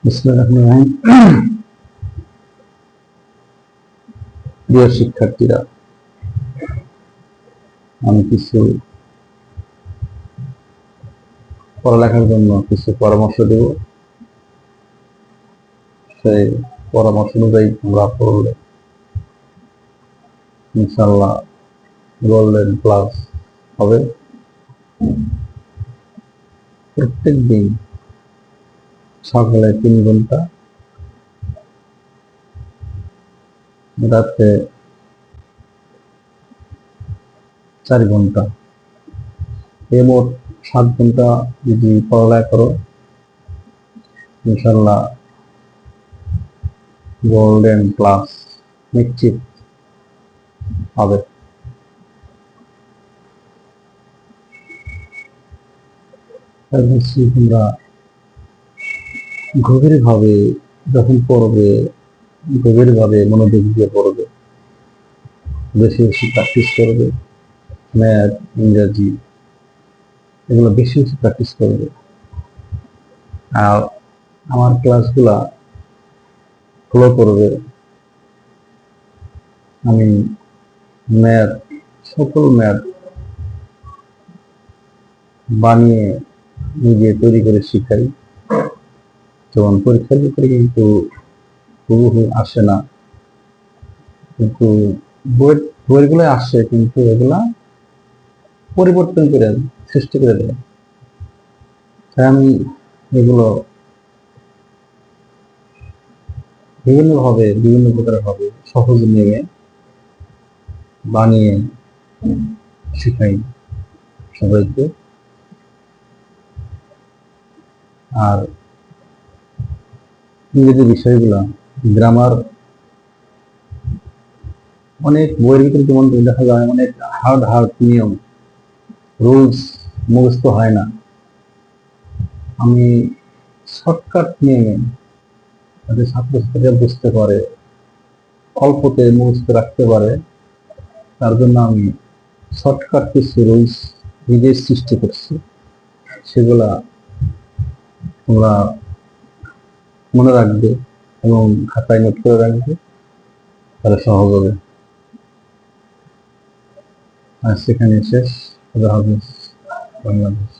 বিসমিল্লাহির রহমানির রহিম। প্রিয় শিক্ষার্থীরা, আমি কিছু পড়ালেখার জন্য কিছু পরামর্শ দেব। সেই পরামর্শ অনুযায়ী তোমরা পড়লে ইনশাআল্লাহ গোল্ডেন প্লাস হবে। প্রত্যেক দিন সকালে 3 ঘন্টা, রাতে 4 ঘন্টা, মোট 7 ঘন্টা যদি পড়ালেখা করো ইনশাআল্লাহ গোল্ডেন প্লাস নিশ্চিত হবে। তোমরা গভীরভাবে যখন পড়বে, গভীরভাবে মনোযোগ দিয়ে পড়বে, বেশি বেশি প্র্যাকটিস করবে। ম্যাথ, ইংরাজি এগুলো বেশি বেশি প্র্যাকটিস করবে। আর আমার ক্লাসগুলা ফলো করবে। আমি ম্যাথ, সকল ম্যাথ বানিয়ে নিজে তৈরি করে শিখাই। যেমন পরীক্ষার ভিতরে কিন্তু হুবহু আসে না, কিন্তু বইগুলো আসে, কিন্তু এগুলা পরিবর্তন করে সৃষ্টি করে দেয়। তাই আমি এগুলো বিভিন্ন প্রকার ভাবে সহজ নিয়ে বানিয়ে শিখাই সবাইকে। আর ইংরেজি বিষয়গুলা গ্রামার অনেক বইয়ের ভিতরে যেমন দেখা যায় অনেক হার্ড নিয়ম, রুলস মুখস্থ হয় না। আমি শর্টকাট নিয়মে যাতে ছাত্রছাত্রীরা বুঝতে পারে, অল্পতে মুখস্থ রাখতে পারে, তার জন্য আমি শর্টকাট কিছু রুলস নিজের সৃষ্টি করছি। সেগুলা তোমরা মনে রাখবে এবং খাতায় নোট করে রাখবে, তাহলে সহজ হবে। আর সেখানে শেষ। খোদা হাফেজ। বাংলাদেশ।